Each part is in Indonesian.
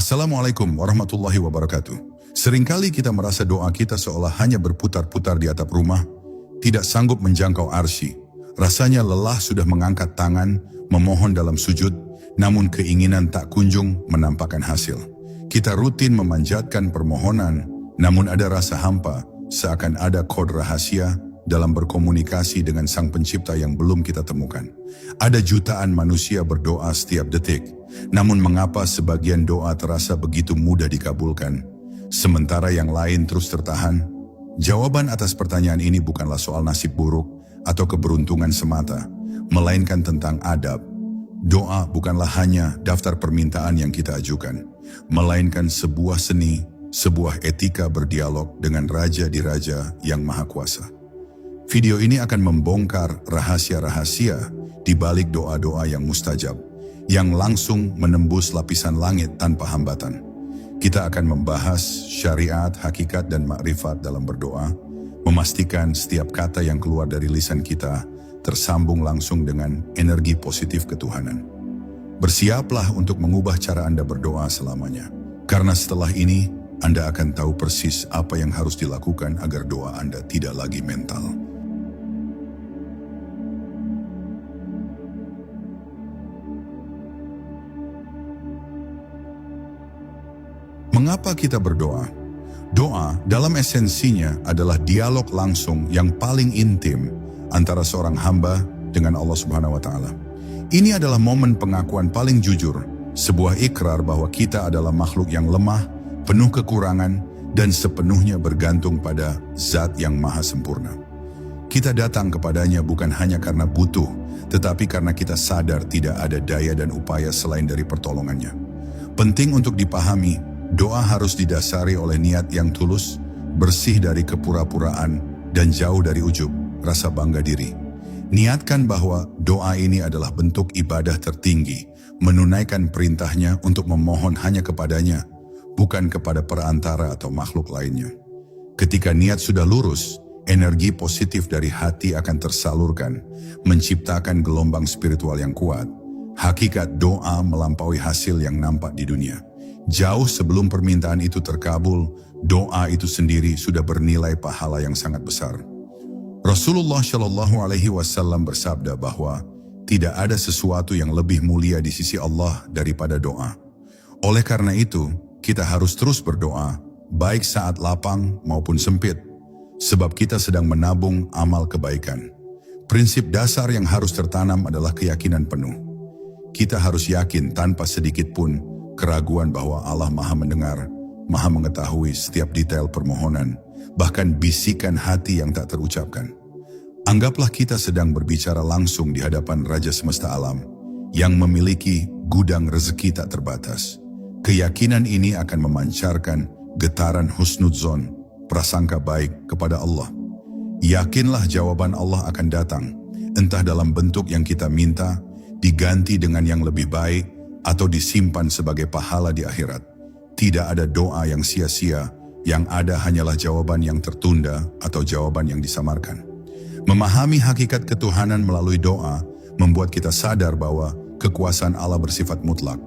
Assalamualaikum warahmatullahi wabarakatuh. Seringkali kita merasa doa kita seolah hanya berputar-putar di atap rumah, tidak sanggup menjangkau arsy. Rasanya lelah sudah mengangkat tangan, memohon dalam sujud, namun keinginan tak kunjung menampakkan hasil. Kita rutin memanjatkan permohonan, namun ada rasa hampa, seakan ada kode rahasia dalam berkomunikasi dengan Sang Pencipta yang belum kita temukan. Ada jutaan manusia berdoa setiap detik, namun mengapa sebagian doa terasa begitu mudah dikabulkan, sementara yang lain terus tertahan? Jawaban atas pertanyaan ini bukanlah soal nasib buruk atau keberuntungan semata, melainkan tentang adab. Doa bukanlah hanya daftar permintaan yang kita ajukan, melainkan sebuah seni, sebuah etika berdialog dengan Raja di Raja yang Maha Kuasa. Video ini akan membongkar rahasia-rahasia di balik doa-doa yang mustajab, yang langsung menembus lapisan langit tanpa hambatan. Kita akan membahas syariat, hakikat, dan makrifat dalam berdoa, memastikan setiap kata yang keluar dari lisan kita tersambung langsung dengan energi positif ketuhanan. Bersiaplah untuk mengubah cara Anda berdoa selamanya, karena setelah ini Anda akan tahu persis apa yang harus dilakukan agar doa Anda tidak lagi mental. Mengapa kita berdoa? Doa dalam esensinya adalah dialog langsung yang paling intim antara seorang hamba dengan Allah Subhanahu wa Ta'ala. Ini adalah momen pengakuan paling jujur, sebuah ikrar bahwa kita adalah makhluk yang lemah, penuh kekurangan, dan sepenuhnya bergantung pada Zat yang Maha Sempurna. Kita datang kepadanya bukan hanya karena butuh, tetapi karena kita sadar tidak ada daya dan upaya selain dari pertolongannya. Penting untuk dipahami, doa harus didasari oleh niat yang tulus, bersih dari kepura-puraan, dan jauh dari ujub, rasa bangga diri. Niatkan bahwa doa ini adalah bentuk ibadah tertinggi, menunaikan perintahnya untuk memohon hanya kepadanya, bukan kepada perantara atau makhluk lainnya. Ketika niat sudah lurus, energi positif dari hati akan tersalurkan, menciptakan gelombang spiritual yang kuat. Hakikat doa melampaui hasil yang nampak di dunia. Jauh sebelum permintaan itu terkabul, doa itu sendiri sudah bernilai pahala yang sangat besar. Rasulullah Shallallahu Alaihi Wasallam bersabda bahwa tidak ada sesuatu yang lebih mulia di sisi Allah daripada doa. Oleh karena itu, kita harus terus berdoa, baik saat lapang maupun sempit, sebab kita sedang menabung amal kebaikan. Prinsip dasar yang harus tertanam adalah keyakinan penuh. Kita harus yakin tanpa sedikit pun keraguan bahwa Allah Maha mendengar, Maha mengetahui setiap detail permohonan, bahkan bisikan hati yang tak terucapkan. Anggaplah kita sedang berbicara langsung di hadapan Raja Semesta Alam, yang memiliki gudang rezeki tak terbatas. Keyakinan ini akan memancarkan getaran husnudzon, prasangka baik kepada Allah. Yakinlah jawaban Allah akan datang, entah dalam bentuk yang kita minta, diganti dengan yang lebih baik, atau disimpan sebagai pahala di akhirat. Tidak ada doa yang sia-sia, yang ada hanyalah jawaban yang tertunda atau jawaban yang disamarkan. Memahami hakikat ketuhanan melalui doa membuat kita sadar bahwa kekuasaan Allah bersifat mutlak.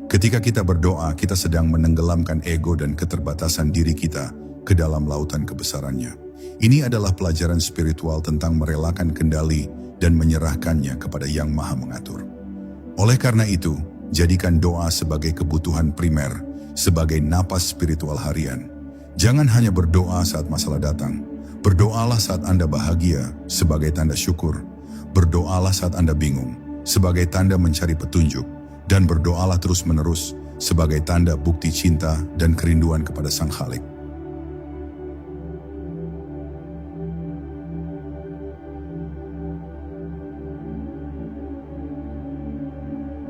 Ketika kita berdoa, kita sedang menenggelamkan ego dan keterbatasan diri kita ke dalam lautan kebesarannya. Ini adalah pelajaran spiritual tentang merelakan kendali dan menyerahkannya kepada Yang Maha Mengatur. Oleh karena itu, jadikan doa sebagai kebutuhan primer, sebagai napas spiritual harian. Jangan hanya berdoa saat masalah datang. Berdoalah saat Anda bahagia, sebagai tanda syukur. Berdoalah saat Anda bingung, sebagai tanda mencari petunjuk. Dan berdoalah terus-menerus, sebagai tanda bukti cinta dan kerinduan kepada Sang Khalik.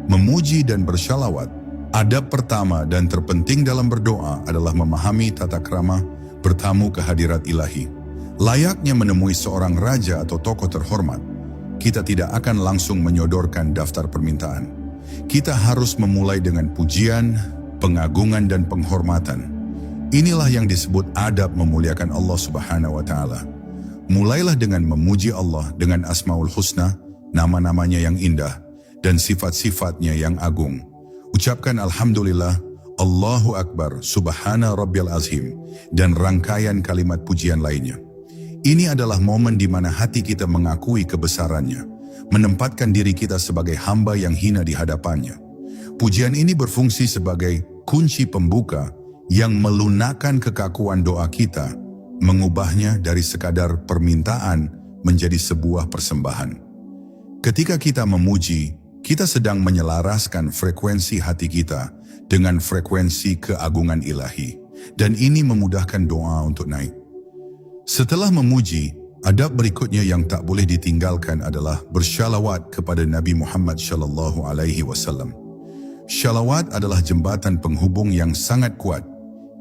Memuji dan bersyalawat. Adab pertama dan terpenting dalam berdoa adalah memahami tata krama bertamu ke hadirat ilahi. Layaknya menemui seorang raja atau tokoh terhormat, kita tidak akan langsung menyodorkan daftar permintaan. Kita harus memulai dengan pujian, pengagungan, dan penghormatan. Inilah yang disebut adab memuliakan Allah Subhanahu wa Ta'ala. Mulailah dengan memuji Allah dengan Asmaul Husna, nama-namanya yang indah, dan sifat-sifatnya yang agung. Ucapkan Alhamdulillah, Allahu Akbar, Subhana Rabbiyal Azim, dan rangkaian kalimat pujian lainnya. Ini adalah momen di mana hati kita mengakui kebesarannya, menempatkan diri kita sebagai hamba yang hina di hadapannya. Pujian ini berfungsi sebagai kunci pembuka yang melunakkan kekakuan doa kita, mengubahnya dari sekadar permintaan menjadi sebuah persembahan. Ketika kita memuji, kita sedang menyelaraskan frekuensi hati kita dengan frekuensi keagungan ilahi, dan ini memudahkan doa untuk naik. Setelah memuji, adab berikutnya yang tak boleh ditinggalkan adalah bersyalawat kepada Nabi Muhammad SAW. Syalawat adalah jembatan penghubung yang sangat kuat.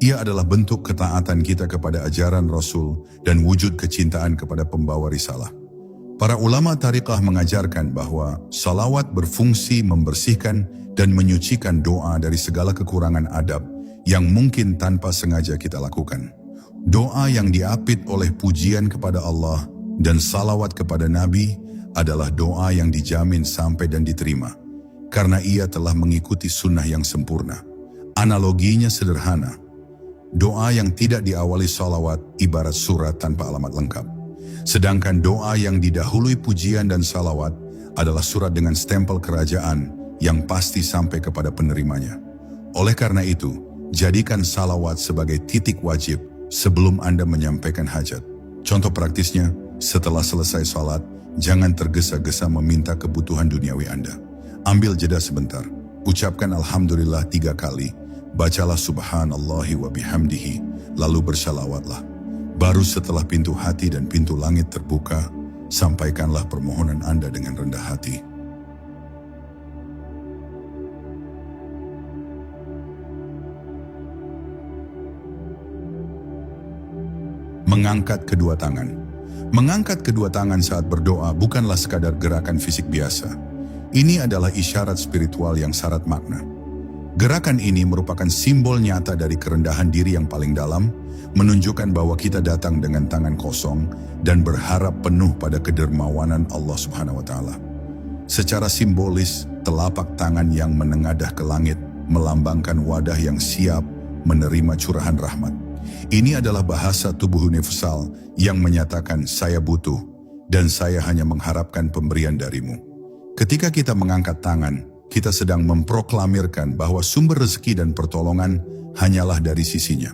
Ia adalah bentuk ketaatan kita kepada ajaran Rasul dan wujud kecintaan kepada pembawa risalah. Para ulama tariqah mengajarkan bahwa salawat berfungsi membersihkan dan menyucikan doa dari segala kekurangan adab yang mungkin tanpa sengaja kita lakukan. Doa yang diapit oleh pujian kepada Allah dan salawat kepada Nabi adalah doa yang dijamin sampai dan diterima, karena ia telah mengikuti sunnah yang sempurna. Analoginya sederhana. Doa yang tidak diawali salawat ibarat surat tanpa alamat lengkap. Sedangkan doa yang didahului pujian dan salawat adalah surat dengan stempel kerajaan yang pasti sampai kepada penerimanya. Oleh karena itu, jadikan salawat sebagai titik wajib sebelum Anda menyampaikan hajat. Contoh praktisnya, setelah selesai salat, jangan tergesa-gesa meminta kebutuhan duniawi Anda. Ambil jeda sebentar, ucapkan Alhamdulillah 3 kali, bacalah Subhanallahi wa bihamdihi, lalu bersalawatlah. Baru setelah pintu hati dan pintu langit terbuka, sampaikanlah permohonan Anda dengan rendah hati. Mengangkat kedua tangan. Mengangkat kedua tangan saat berdoa bukanlah sekadar gerakan fisik biasa. Ini adalah isyarat spiritual yang syarat makna. Gerakan ini merupakan simbol nyata dari kerendahan diri yang paling dalam, menunjukkan bahwa kita datang dengan tangan kosong dan berharap penuh pada kedermawanan Allah Subhanahu wa Ta'ala. Secara simbolis, telapak tangan yang menengadah ke langit melambangkan wadah yang siap menerima curahan rahmat. Ini adalah bahasa tubuh universal yang menyatakan saya butuh dan saya hanya mengharapkan pemberian darimu. Ketika kita mengangkat tangan, kita sedang memproklamirkan bahwa sumber rezeki dan pertolongan hanyalah dari sisinya.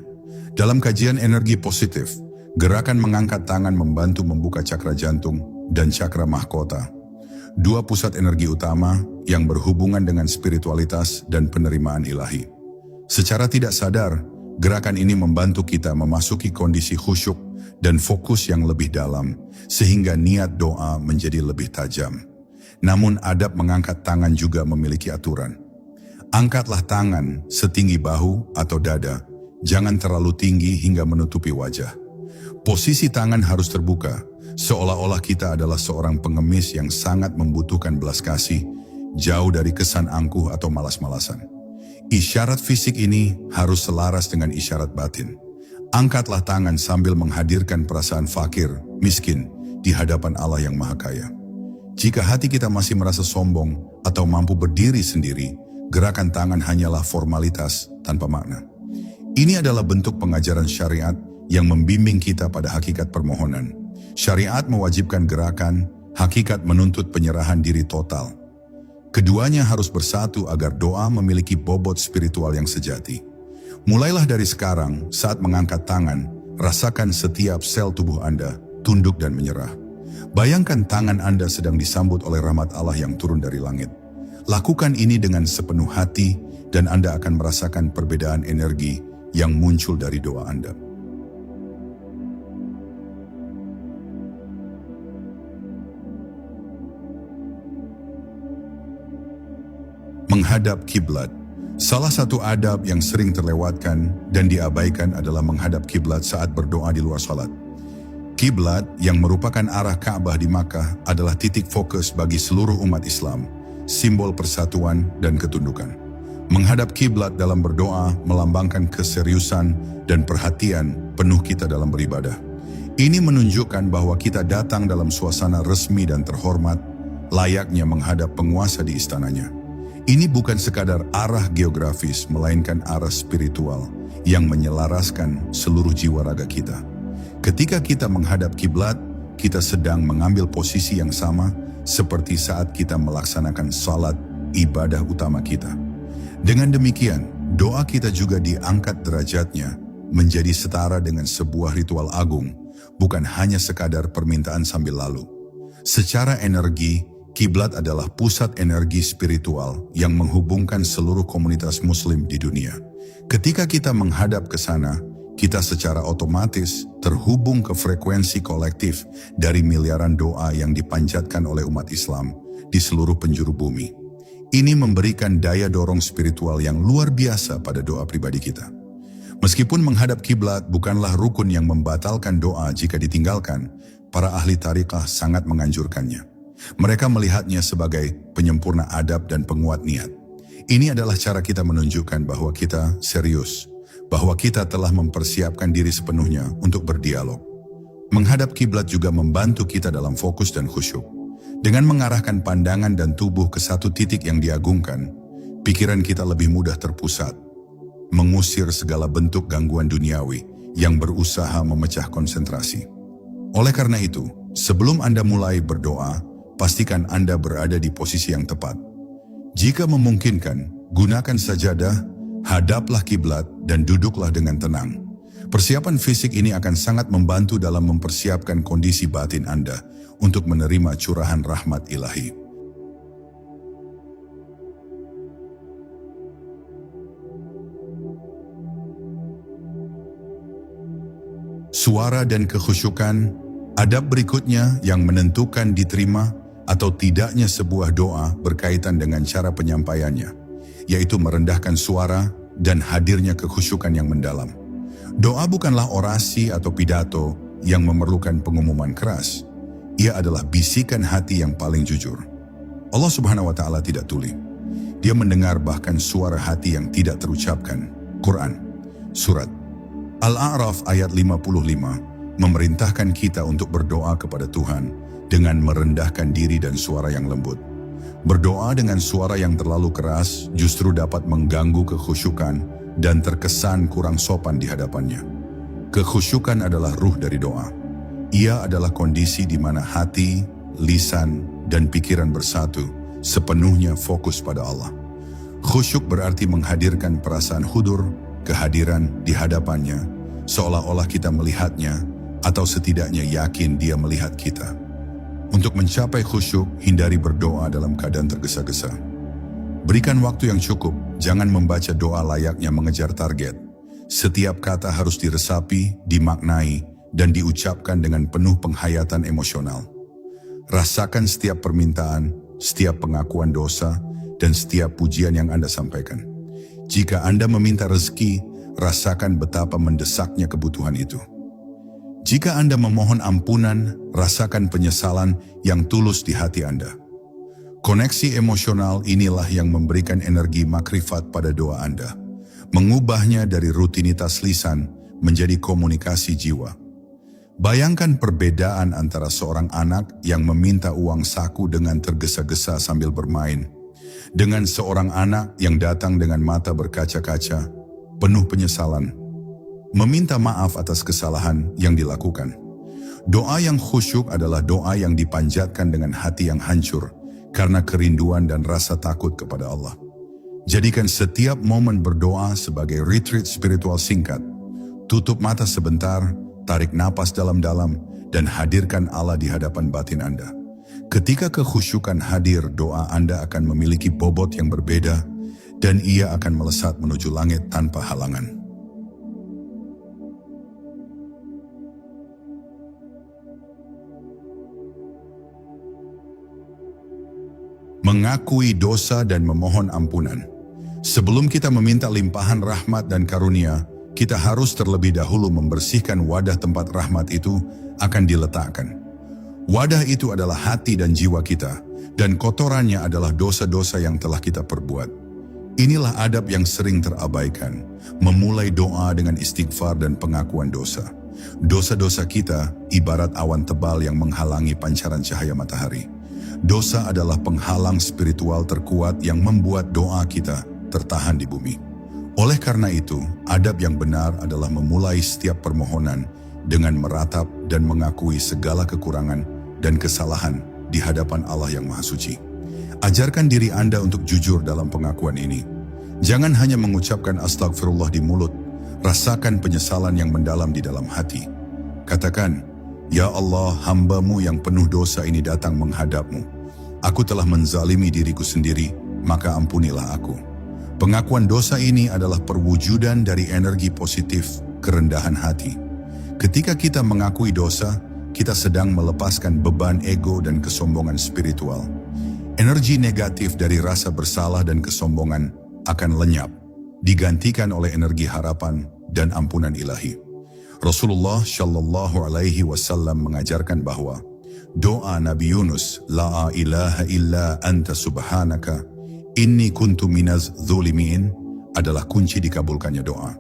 Dalam kajian energi positif, gerakan mengangkat tangan membantu membuka cakra jantung dan cakra mahkota, dua pusat energi utama yang berhubungan dengan spiritualitas dan penerimaan ilahi. Secara tidak sadar, gerakan ini membantu kita memasuki kondisi khusyuk dan fokus yang lebih dalam, sehingga niat doa menjadi lebih tajam. Namun adab mengangkat tangan juga memiliki aturan. Angkatlah tangan setinggi bahu atau dada, jangan terlalu tinggi hingga menutupi wajah. Posisi tangan harus terbuka, seolah-olah kita adalah seorang pengemis yang sangat membutuhkan belas kasih, jauh dari kesan angkuh atau malas-malasan. Isyarat fisik ini harus selaras dengan isyarat batin. Angkatlah tangan sambil menghadirkan perasaan fakir, miskin, di hadapan Allah yang Maha Kaya. Jika hati kita masih merasa sombong atau mampu berdiri sendiri, gerakan tangan hanyalah formalitas tanpa makna. Ini adalah bentuk pengajaran syariat yang membimbing kita pada hakikat permohonan. Syariat mewajibkan gerakan, hakikat menuntut penyerahan diri total. Keduanya harus bersatu agar doa memiliki bobot spiritual yang sejati. Mulailah dari sekarang, saat mengangkat tangan, rasakan setiap sel tubuh Anda tunduk dan menyerah. Bayangkan tangan Anda sedang disambut oleh rahmat Allah yang turun dari langit. Lakukan ini dengan sepenuh hati dan Anda akan merasakan perbedaan energi yang muncul dari doa Anda. Menghadap kiblat. Salah satu adab yang sering terlewatkan dan diabaikan adalah menghadap kiblat saat berdoa di luar salat. Kiblat yang merupakan arah Ka'bah di Makkah adalah titik fokus bagi seluruh umat Islam, simbol persatuan dan ketundukan. Menghadap kiblat dalam berdoa melambangkan keseriusan dan perhatian penuh kita dalam beribadah. Ini menunjukkan bahwa kita datang dalam suasana resmi dan terhormat, layaknya menghadap penguasa di istananya. Ini bukan sekadar arah geografis, melainkan arah spiritual yang menyelaraskan seluruh jiwa raga kita. Ketika kita menghadap kiblat, kita sedang mengambil posisi yang sama seperti saat kita melaksanakan salat ibadah utama kita. Dengan demikian, doa kita juga diangkat derajatnya menjadi setara dengan sebuah ritual agung, bukan hanya sekadar permintaan sambil lalu. Secara energi, kiblat adalah pusat energi spiritual yang menghubungkan seluruh komunitas muslim di dunia. Ketika kita menghadap ke sana, kita secara otomatis terhubung ke frekuensi kolektif dari miliaran doa yang dipanjatkan oleh umat Islam di seluruh penjuru bumi. Ini memberikan daya dorong spiritual yang luar biasa pada doa pribadi kita. Meskipun menghadap kiblat bukanlah rukun yang membatalkan doa jika ditinggalkan, para ahli tariqah sangat menganjurkannya. Mereka melihatnya sebagai penyempurna adab dan penguat niat. Ini adalah cara kita menunjukkan bahwa kita serius, bahwa kita telah mempersiapkan diri sepenuhnya untuk berdialog. Menghadap kiblat juga membantu kita dalam fokus dan khusyuk. Dengan mengarahkan pandangan dan tubuh ke satu titik yang diagungkan, pikiran kita lebih mudah terpusat, mengusir segala bentuk gangguan duniawi yang berusaha memecah konsentrasi. Oleh karena itu, sebelum Anda mulai berdoa, pastikan Anda berada di posisi yang tepat. Jika memungkinkan, gunakan sajadah, hadaplah kiblat, dan duduklah dengan tenang. Persiapan fisik ini akan sangat membantu dalam mempersiapkan kondisi batin Anda untuk menerima curahan rahmat ilahi. Suara dan kekhusyukan, adab berikutnya yang menentukan diterima atau tidaknya sebuah doa berkaitan dengan cara penyampaiannya, yaitu merendahkan suara dan hadirnya kekhusyukan yang mendalam. Doa bukanlah orasi atau pidato yang memerlukan pengumuman keras. Ia adalah bisikan hati yang paling jujur. Allah Subhanahu wa Ta'ala tidak tuli. Dia mendengar bahkan suara hati yang tidak terucapkan. Quran, Surat Al-A'raf ayat 55 memerintahkan kita untuk berdoa kepada Tuhan dengan merendahkan diri dan suara yang lembut. Berdoa dengan suara yang terlalu keras justru dapat mengganggu kekhusyukan dan terkesan kurang sopan di hadapannya. Kekhusyukan adalah ruh dari doa. Ia adalah kondisi di mana hati, lisan, dan pikiran bersatu, sepenuhnya fokus pada Allah. Khusyuk berarti menghadirkan perasaan hudur, kehadiran di hadapannya, seolah-olah kita melihatnya, atau setidaknya yakin dia melihat kita. Untuk mencapai khusyuk, hindari berdoa dalam keadaan tergesa-gesa. Berikan waktu yang cukup, jangan membaca doa layaknya mengejar target. Setiap kata harus diresapi, dimaknai, dan diucapkan dengan penuh penghayatan emosional. Rasakan setiap permintaan, setiap pengakuan dosa, dan setiap pujian yang Anda sampaikan. Jika Anda meminta rezeki, rasakan betapa mendesaknya kebutuhan itu. Jika Anda memohon ampunan, rasakan penyesalan yang tulus di hati Anda. Koneksi emosional inilah yang memberikan energi makrifat pada doa Anda, mengubahnya dari rutinitas lisan menjadi komunikasi jiwa. Bayangkan perbedaan antara seorang anak yang meminta uang saku dengan tergesa-gesa sambil bermain, dengan seorang anak yang datang dengan mata berkaca-kaca, penuh penyesalan, meminta maaf atas kesalahan yang dilakukan. Doa yang khusyuk adalah doa yang dipanjatkan dengan hati yang hancur karena kerinduan dan rasa takut kepada Allah. Jadikan setiap momen berdoa sebagai retreat spiritual singkat. Tutup mata sebentar, tarik napas dalam-dalam, dan hadirkan Allah di hadapan batin Anda. Ketika kekhusyukan hadir, doa Anda akan memiliki bobot yang berbeda, dan ia akan melesat menuju langit tanpa halangan. Mengakui dosa dan memohon ampunan. Sebelum kita meminta limpahan rahmat dan karunia, kita harus terlebih dahulu membersihkan wadah tempat rahmat itu akan diletakkan. Wadah itu adalah hati dan jiwa kita, dan kotorannya adalah dosa-dosa yang telah kita perbuat. Inilah adab yang sering terabaikan, memulai doa dengan istighfar dan pengakuan dosa. Dosa-dosa kita ibarat awan tebal yang menghalangi pancaran cahaya matahari. Dosa adalah penghalang spiritual terkuat yang membuat doa kita tertahan di bumi. Oleh karena itu, adab yang benar adalah memulai setiap permohonan dengan meratap dan mengakui segala kekurangan dan kesalahan di hadapan Allah yang Maha Suci. Ajarkan diri Anda untuk jujur dalam pengakuan ini. Jangan hanya mengucapkan astagfirullah di mulut, rasakan penyesalan yang mendalam di dalam hati. Katakan, "Ya Allah, hamba-Mu yang penuh dosa ini datang menghadap-Mu. Aku telah menzalimi diriku sendiri, maka ampunilah aku." Pengakuan dosa ini adalah perwujudan dari energi positif kerendahan hati. Ketika kita mengakui dosa, kita sedang melepaskan beban ego dan kesombongan spiritual. Energi negatif dari rasa bersalah dan kesombongan akan lenyap, digantikan oleh energi harapan dan ampunan ilahi. Rasulullah Shallallahu Alaihi Wasallam mengajarkan bahwa doa Nabi Yunus, "La ilaha illa anta subhanaka, inni kuntu minaz zulimin," adalah kunci dikabulkannya doa.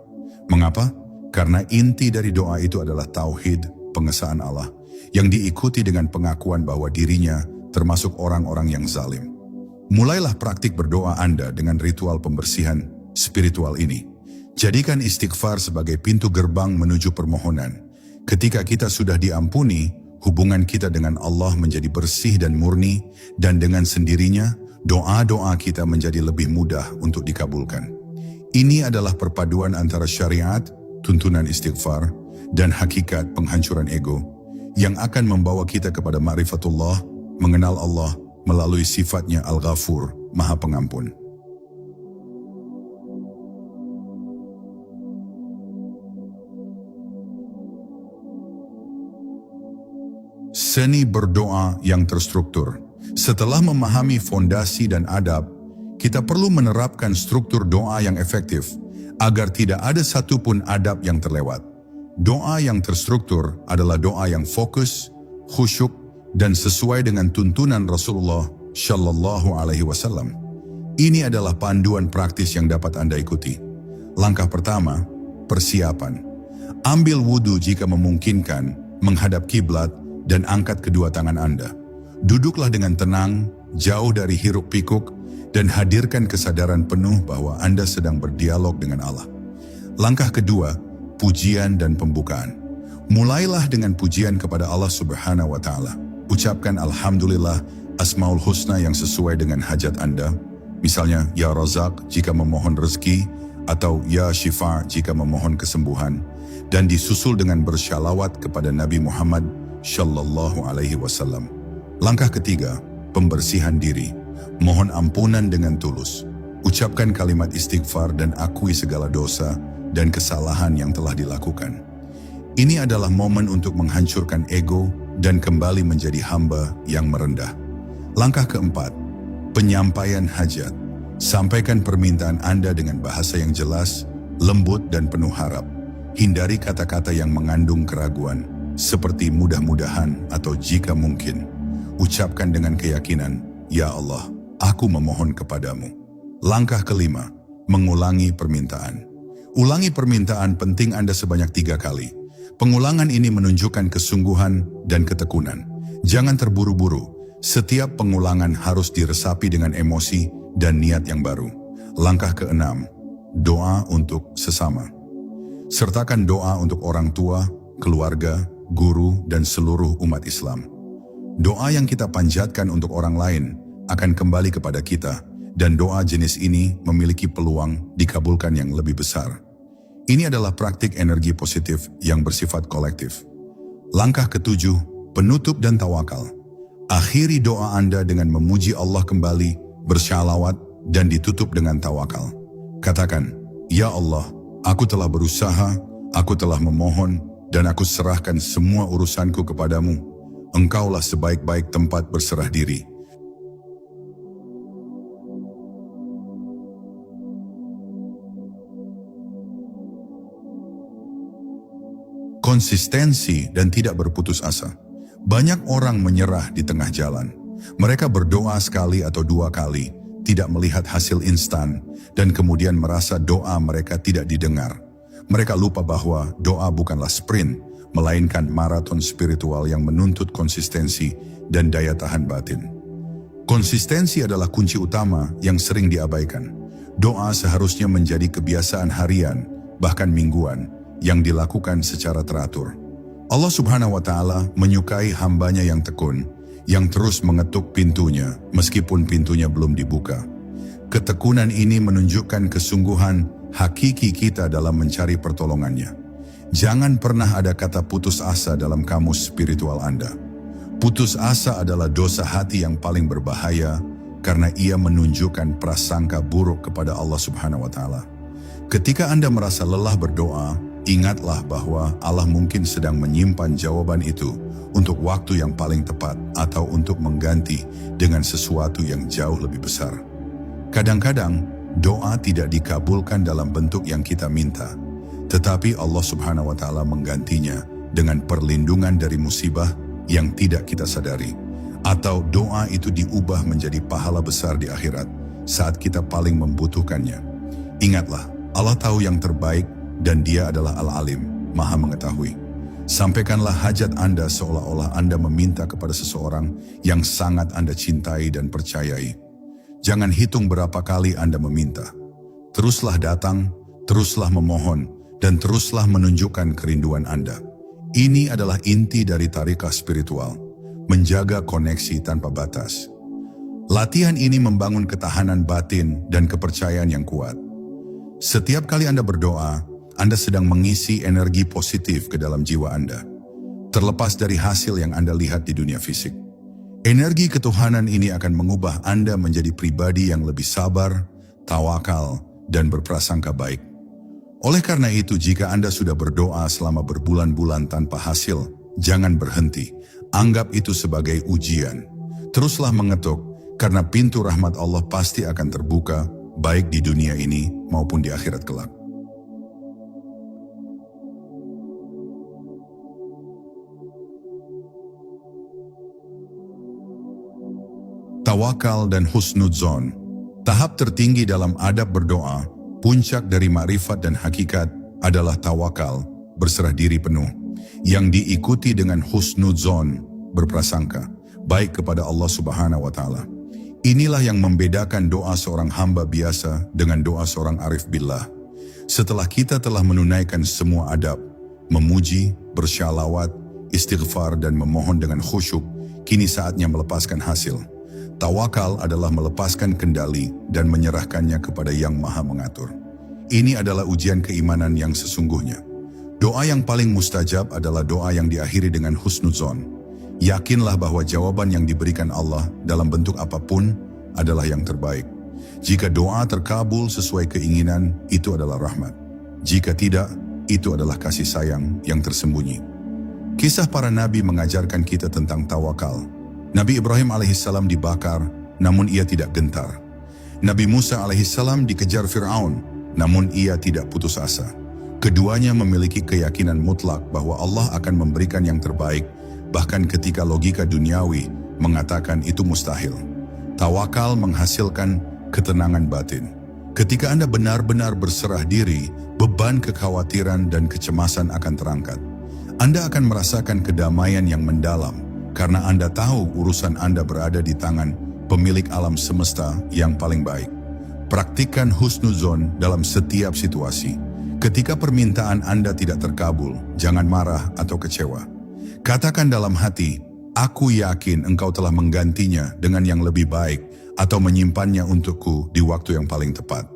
Mengapa? Karena inti dari doa itu adalah tauhid, pengesaan Allah, yang diikuti dengan pengakuan bahwa dirinya termasuk orang-orang yang zalim. Mulailah praktik berdoa Anda dengan ritual pembersihan spiritual ini. Jadikan istighfar sebagai pintu gerbang menuju permohonan. Ketika kita sudah diampuni, hubungan kita dengan Allah menjadi bersih dan murni, dan dengan sendirinya, doa-doa kita menjadi lebih mudah untuk dikabulkan. Ini adalah perpaduan antara syariat, tuntunan istighfar, dan hakikat penghancuran ego, yang akan membawa kita kepada ma'rifatullah, mengenal Allah melalui sifatnya Al-Ghafur, Maha Pengampun. Seni berdoa yang terstruktur. Setelah memahami fondasi dan adab, kita perlu menerapkan struktur doa yang efektif agar tidak ada satupun adab yang terlewat. Doa yang terstruktur adalah doa yang fokus, khusyuk, dan sesuai dengan tuntunan Rasulullah Shallallahu Alaihi Wasallam. Ini adalah panduan praktis yang dapat Anda ikuti. Langkah pertama, persiapan. Ambil wudhu jika memungkinkan, menghadap kiblat, dan angkat kedua tangan Anda. Duduklah dengan tenang, jauh dari hiruk pikuk, dan hadirkan kesadaran penuh bahwa Anda sedang berdialog dengan Allah. Langkah kedua, pujian dan pembukaan. Mulailah dengan pujian kepada Allah Subhanahu wa Ta'ala. Ucapkan Alhamdulillah, Asmaul Husna yang sesuai dengan hajat Anda. Misalnya, Ya Razak jika memohon rezeki, atau Ya Shifa jika memohon kesembuhan. Dan disusul dengan bersyalawat kepada Nabi Muhammad Shallallahu Alaihi Wasallam. Langkah ketiga, pembersihan diri. Mohon ampunan dengan tulus. Ucapkan kalimat istighfar dan akui segala dosa dan kesalahan yang telah dilakukan. Ini adalah momen untuk menghancurkan ego dan kembali menjadi hamba yang merendah. Langkah keempat, penyampaian hajat. Sampaikan permintaan Anda dengan bahasa yang jelas, lembut dan penuh harap. Hindari kata-kata yang mengandung keraguan, seperti mudah-mudahan atau jika mungkin. Ucapkan dengan keyakinan, Ya Allah, aku memohon kepadamu. Langkah kelima, mengulangi permintaan. Ulangi permintaan penting Anda sebanyak 3 kali. Pengulangan ini menunjukkan kesungguhan dan ketekunan. Jangan terburu-buru. Setiap pengulangan harus diresapi dengan emosi dan niat yang baru. Langkah keenam, doa untuk sesama. Sertakan doa untuk orang tua, keluarga, guru, dan seluruh umat Islam. Doa yang kita panjatkan untuk orang lain akan kembali kepada kita, dan doa jenis ini memiliki peluang dikabulkan yang lebih besar. Ini adalah praktik energi positif yang bersifat kolektif. Langkah ketujuh, penutup dan tawakal. Akhiri doa Anda dengan memuji Allah kembali, bersyalawat, dan ditutup dengan tawakal. Katakan, Ya Allah, aku telah berusaha, aku telah memohon, dan aku serahkan semua urusanku kepadamu. Engkaulah sebaik-baik tempat berserah diri. Konsistensi dan tidak berputus asa. Banyak orang menyerah di tengah jalan. Mereka berdoa sekali atau 2 kali, tidak melihat hasil instan, dan kemudian merasa doa mereka tidak didengar. Mereka lupa bahwa doa bukanlah sprint, melainkan maraton spiritual yang menuntut konsistensi dan daya tahan batin. Konsistensi adalah kunci utama yang sering diabaikan. Doa seharusnya menjadi kebiasaan harian, bahkan mingguan, yang dilakukan secara teratur. Allah Subhanahu wa Ta'ala menyukai hambanya yang tekun, yang terus mengetuk pintunya meskipun pintunya belum dibuka. Ketekunan ini menunjukkan kesungguhan hakiki kita dalam mencari pertolongannya. Jangan pernah ada kata putus asa dalam kamus spiritual Anda. Putus asa adalah dosa hati yang paling berbahaya karena ia menunjukkan prasangka buruk kepada Allah Subhanahu wa Ta'ala. Ketika Anda merasa lelah berdoa, ingatlah bahwa Allah mungkin sedang menyimpan jawaban itu untuk waktu yang paling tepat atau untuk mengganti dengan sesuatu yang jauh lebih besar. Kadang-kadang doa tidak dikabulkan dalam bentuk yang kita minta, tetapi Allah Subhanahu wa Ta'ala menggantinya dengan perlindungan dari musibah yang tidak kita sadari, atau doa itu diubah menjadi pahala besar di akhirat saat kita paling membutuhkannya. Ingatlah, Allah tahu yang terbaik dan Dia adalah Al-Alim, Maha Mengetahui. Sampaikanlah hajat Anda seolah-olah Anda meminta kepada seseorang yang sangat Anda cintai dan percayai. Jangan hitung berapa kali Anda meminta. Teruslah datang, teruslah memohon, dan teruslah menunjukkan kerinduan Anda. Ini adalah inti dari tarekat spiritual, menjaga koneksi tanpa batas. Latihan ini membangun ketahanan batin dan kepercayaan yang kuat. Setiap kali Anda berdoa, Anda sedang mengisi energi positif ke dalam jiwa Anda, terlepas dari hasil yang Anda lihat di dunia fisik. Energi ketuhanan ini akan mengubah Anda menjadi pribadi yang lebih sabar, tawakal, dan berprasangka baik. Oleh karena itu, jika Anda sudah berdoa selama berbulan-bulan tanpa hasil, jangan berhenti. Anggap itu sebagai ujian. Teruslah mengetuk, karena pintu rahmat Allah pasti akan terbuka, baik di dunia ini maupun di akhirat kelak. Tawakal dan husnudzon. Tahap tertinggi dalam adab berdoa, puncak dari makrifat dan hakikat adalah tawakal, berserah diri penuh, yang diikuti dengan husnudzon, berprasangka baik kepada Allah Subhanahu wa Ta'ala. Inilah yang membedakan doa seorang hamba biasa dengan doa seorang arif billah. Setelah kita telah menunaikan semua adab, memuji, bersyalawat, istighfar dan memohon dengan khusyuk, kini saatnya melepaskan hasil. Tawakal adalah melepaskan kendali dan menyerahkannya kepada Yang Maha Mengatur. Ini adalah ujian keimanan yang sesungguhnya. Doa yang paling mustajab adalah doa yang diakhiri dengan husnudzon. Yakinlah bahwa jawaban yang diberikan Allah dalam bentuk apapun adalah yang terbaik. Jika doa terkabul sesuai keinginan, itu adalah rahmat. Jika tidak, itu adalah kasih sayang yang tersembunyi. Kisah para nabi mengajarkan kita tentang tawakal. Nabi Ibrahim alaihissalam dibakar, namun ia tidak gentar. Nabi Musa alaihissalam dikejar Fir'aun, namun ia tidak putus asa. Keduanya memiliki keyakinan mutlak bahwa Allah akan memberikan yang terbaik, bahkan ketika logika duniawi mengatakan itu mustahil. Tawakal menghasilkan ketenangan batin. Ketika Anda benar-benar berserah diri, beban kekhawatiran dan kecemasan akan terangkat. Anda akan merasakan kedamaian yang mendalam, karena Anda tahu urusan Anda berada di tangan pemilik alam semesta yang paling baik. Praktikkan husnudzon dalam setiap situasi. Ketika permintaan Anda tidak terkabul, jangan marah atau kecewa. Katakan dalam hati, aku yakin Engkau telah menggantinya dengan yang lebih baik atau menyimpannya untukku di waktu yang paling tepat.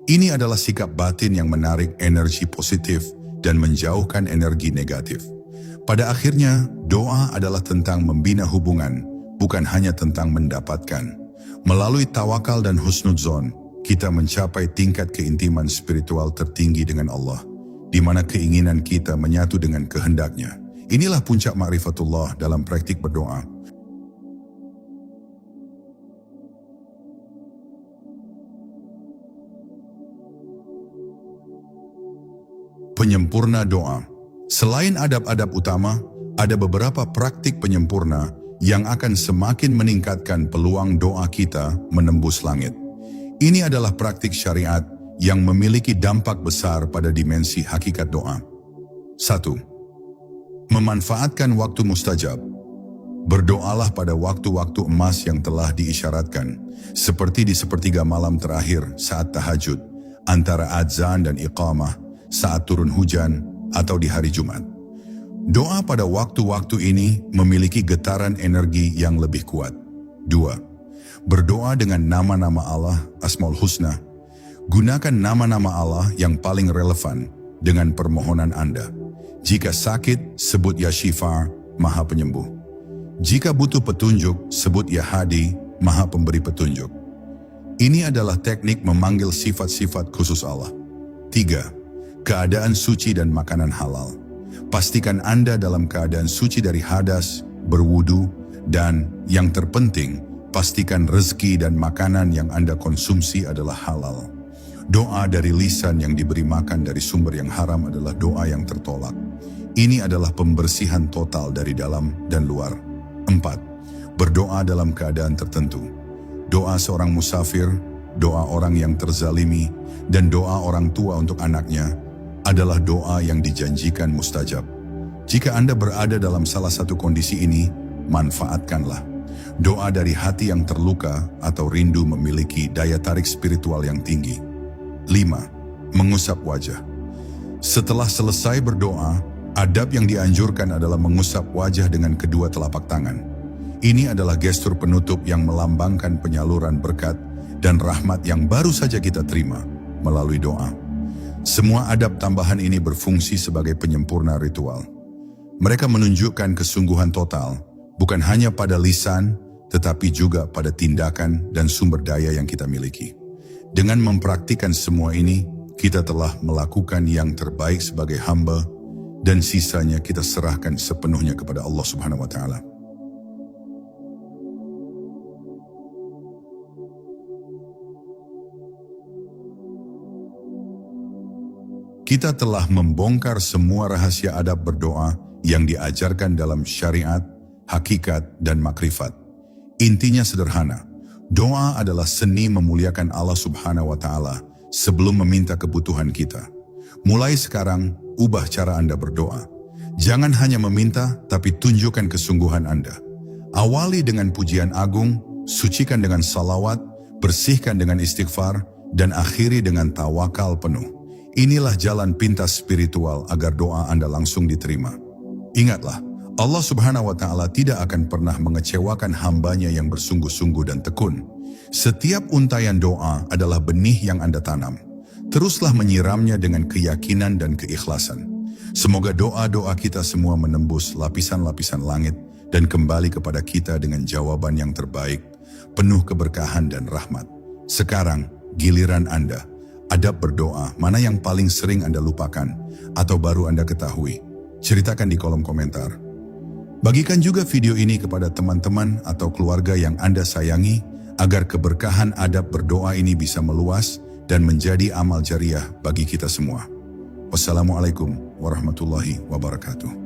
Ini adalah sikap batin yang menarik energi positif dan menjauhkan energi negatif. Pada akhirnya, doa adalah tentang membina hubungan, bukan hanya tentang mendapatkan. Melalui tawakal dan husnudzon, kita mencapai tingkat keintiman spiritual tertinggi dengan Allah, di mana keinginan kita menyatu dengan kehendaknya. Inilah puncak ma'rifatullah dalam praktik berdoa. Penyempurna doa. Selain adab-adab utama, ada beberapa praktik penyempurna yang akan semakin meningkatkan peluang doa kita menembus langit. Ini adalah praktik syariat yang memiliki dampak besar pada dimensi hakikat doa. 1. Memanfaatkan waktu mustajab. Berdoalah pada waktu-waktu emas yang telah diisyaratkan, seperti di sepertiga malam terakhir saat tahajud, antara adzan dan iqamah, saat turun hujan, atau di hari Jumat. Doa pada waktu-waktu ini memiliki getaran energi yang lebih kuat. 2. Berdoa dengan nama-nama Allah, Asmaul Husna. Gunakan nama-nama Allah yang paling relevan dengan permohonan Anda. Jika sakit, sebut Ya Shifa, Maha Penyembuh. Jika butuh petunjuk, sebut Ya Hadi, Maha Pemberi Petunjuk. Ini adalah teknik memanggil sifat-sifat khusus Allah. 3. Keadaan suci dan makanan halal. Pastikan Anda dalam keadaan suci dari hadas, berwudu, dan yang terpenting, pastikan rezeki dan makanan yang Anda konsumsi adalah halal. Doa dari lisan yang diberi makan dari sumber yang haram adalah doa yang tertolak. Ini adalah pembersihan total dari dalam dan luar. 4. Berdoa dalam keadaan tertentu. Doa seorang musafir, doa orang yang terzalimi, dan doa orang tua untuk anaknya adalah doa yang dijanjikan mustajab. Jika Anda berada dalam salah satu kondisi ini, manfaatkanlah. Doa dari hati yang terluka atau rindu memiliki daya tarik spiritual yang tinggi. 5. Mengusap wajah. Setelah selesai berdoa, adab yang dianjurkan adalah mengusap wajah dengan kedua telapak tangan. Ini adalah gestur penutup yang melambangkan penyaluran berkat dan rahmat yang baru saja kita terima melalui doa. Semua adab tambahan ini berfungsi sebagai penyempurna ritual. Mereka menunjukkan kesungguhan total, bukan hanya pada lisan, tetapi juga pada tindakan dan sumber daya yang kita miliki. Dengan mempraktikkan semua ini, kita telah melakukan yang terbaik sebagai hamba, dan sisanya kita serahkan sepenuhnya kepada Allah Subhanahu wa Ta'ala. Kita telah membongkar semua rahasia adab berdoa yang diajarkan dalam syariat, hakikat, dan makrifat. Intinya sederhana, doa adalah seni memuliakan Allah Subhanahu wa Ta'ala sebelum meminta kebutuhan kita. Mulai sekarang, ubah cara Anda berdoa. Jangan hanya meminta, tapi tunjukkan kesungguhan Anda. Awali dengan pujian agung, sucikan dengan salawat, bersihkan dengan istighfar, dan akhiri dengan tawakal penuh. Inilah jalan pintas spiritual agar doa Anda langsung diterima. Ingatlah, Allah Subhanahu wa Ta'ala tidak akan pernah mengecewakan hambanya yang bersungguh-sungguh dan tekun. Setiap untayan doa adalah benih yang Anda tanam. Teruslah menyiramnya dengan keyakinan dan keikhlasan. Semoga doa-doa kita semua menembus lapisan-lapisan langit dan kembali kepada kita dengan jawaban yang terbaik, penuh keberkahan dan rahmat. Sekarang, giliran Anda. Adab berdoa, mana yang paling sering Anda lupakan atau baru Anda ketahui? Ceritakan di kolom komentar. Bagikan juga video ini kepada teman-teman atau keluarga yang Anda sayangi agar keberkahan adab berdoa ini bisa meluas dan menjadi amal jariah bagi kita semua. Wassalamualaikum warahmatullahi wabarakatuh.